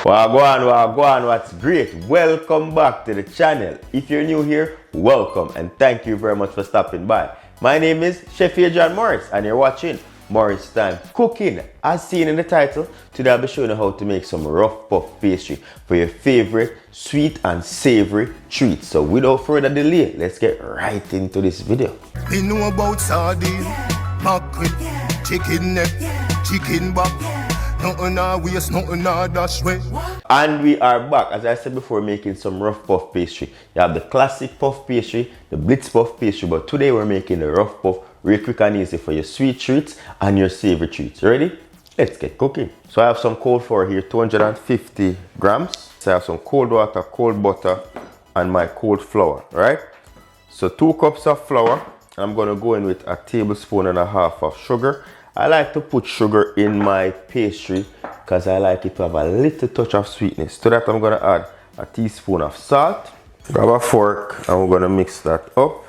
Wagwan, what's great? Welcome back to the channel. If you're new here, welcome and thank you very much for stopping by. My name is Chef John Morris and you're watching Morris Time Cooking. As seen in the title, today I'll be showing you how to make some rough puff pastry for your favorite sweet and savory treats. So without further delay, let's get right into this video. We know about sardine, mackerel, chicken neck, chicken back. Nothing I waste, nothing I dash way. And we are back, as I said before, making some rough puff pastry. You have the classic puff pastry, the blitz puff pastry, but today we're making the rough puff real quick and easy for your sweet treats and your savory treats. Ready? Let's get cooking. So I have some cold flour here, 250 grams. So I have some cold water, cold butter, and my cold flour, right? So 2 cups of flour. I'm gonna go in with a tablespoon and a half of sugar. I like to put sugar in my pastry because I like it to have a little touch of sweetness. To that I'm going to add a teaspoon of salt. Grab a fork and we're going to mix that up.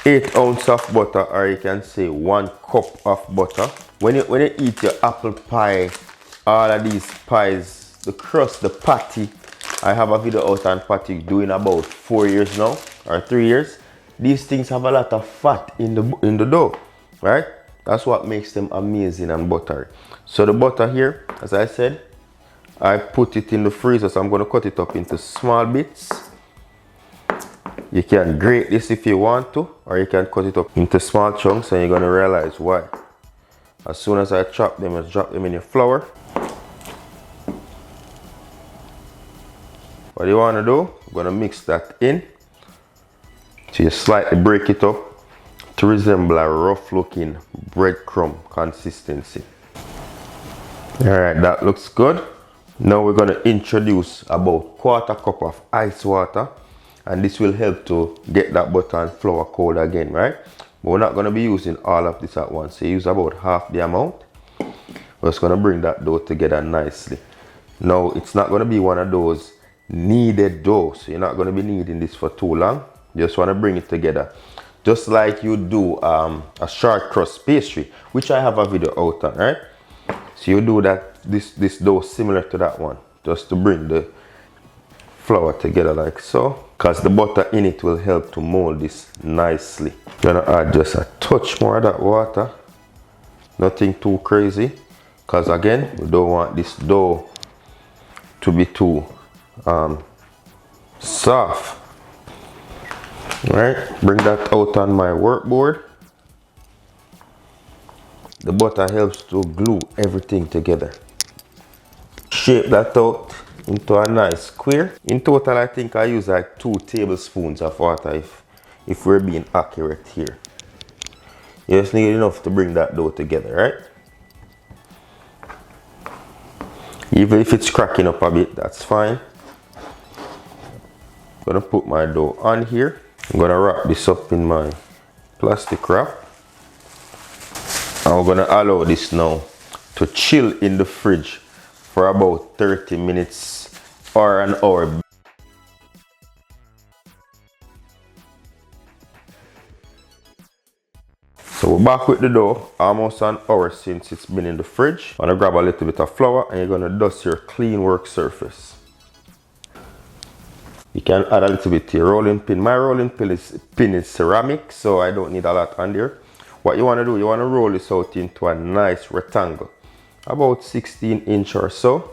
8 ounces of butter, or you can say 1 cup of butter. When you eat your apple pie, all of these pies, the crust, the patty, I have a video out on patty doing about 4 years now or 3 years. These things have a lot of fat in the dough, right? That's what makes them amazing and buttery. So the butter here, as I said, I put it in the freezer. So I'm going to cut it up into small bits. You can grate this if you want to, or you can cut it up into small chunks and you're going to realize why. As soon as I chop them, I drop them in your flour. What you want to do, I'm going to mix that in. So you slightly break it up to resemble a rough looking breadcrumb consistency. Alright, that looks good. Now we're going to introduce about 1/4 cup of ice water, and this will help to get that butter and flour cold again, right? But we're not going to be using all of this at once, so use about half the amount. We're just going to bring that dough together nicely. Now it's not going to be one of those kneaded dough, so you're not going to be kneading this for too long. You just want to bring it together. Just like you do a short crust pastry, which I have a video out on, right? So you do that, this dough similar to that one, just to bring the flour together like so. Because the butter in it will help to mold this nicely. Gonna add just a touch more of that water. Nothing too crazy. Because again, we don't want this dough to be too soft. Right, bring that out on my workboard. The butter helps to glue everything together. Shape that out into a nice square. In total, I think I use like 2 tablespoons of water if we're being accurate here. You just need enough to bring that dough together, right? Even if it's cracking up a bit, that's fine. I'm gonna put my dough on here. I'm gonna wrap this up in my plastic wrap. And we're gonna allow this now to chill in the fridge for about 30 minutes or an hour. So we're back with the dough, almost an hour since it's been in the fridge. I'm gonna grab a little bit of flour and you're gonna dust your clean work surface. You can add a little bit to your rolling pin. My rolling pin is ceramic, so I don't need a lot on there. What you want to do, you want to roll this out into a nice rectangle, about 16 inch or so.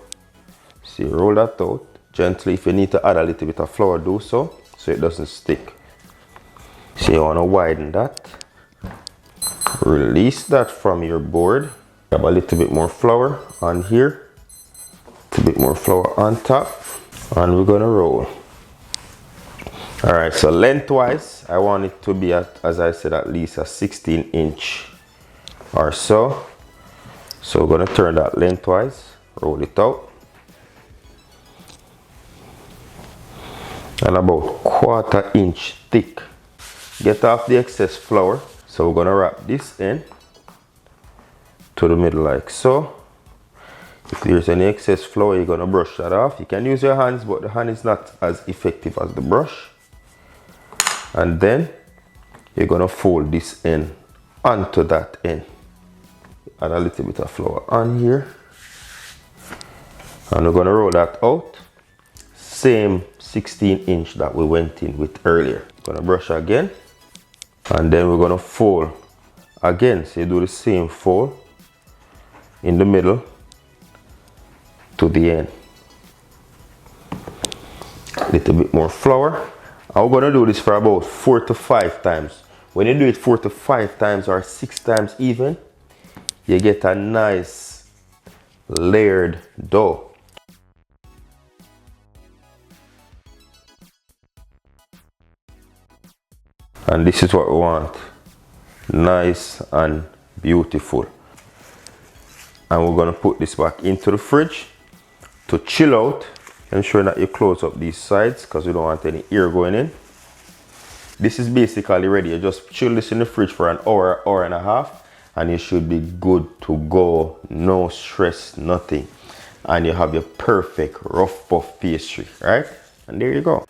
So you roll that out gently. If you need to add a little bit of flour, do so it doesn't stick. So you want to widen that. Release that from your board. Grab a little bit more flour on here, a little bit more flour on top, and we're going to roll. Alright, so lengthwise, I want it to be at, as I said, at least a 16 inch or so. So we're going to turn that lengthwise, roll it out. And about 1/4 inch thick. Get off the excess flour. So we're going to wrap this in to the middle like so. If there's any excess flour, you're going to brush that off. You can use your hands, but the hand is not as effective as the brush. And then you're going to fold this in onto that end. Add a little bit of flour on here. And we're going to roll that out. Same 16-inch that we went in with earlier. Going to brush again. And then we're going to fold again. So you do the same fold in the middle to the end. A little bit more flour. And we're going to do this for about 4 to 5 times. When you do it 4 to 5 times or 6 times even, you get a nice layered dough. And this is what we want. Nice and beautiful. And we're going to put this back into the fridge to chill out. Ensure that you close up these sides because we don't want any air going in. This is basically ready. You just chill this in the fridge for an hour, hour and a half, and you should be good to go. No stress, nothing. And you have your perfect rough puff pastry, right? And there you go.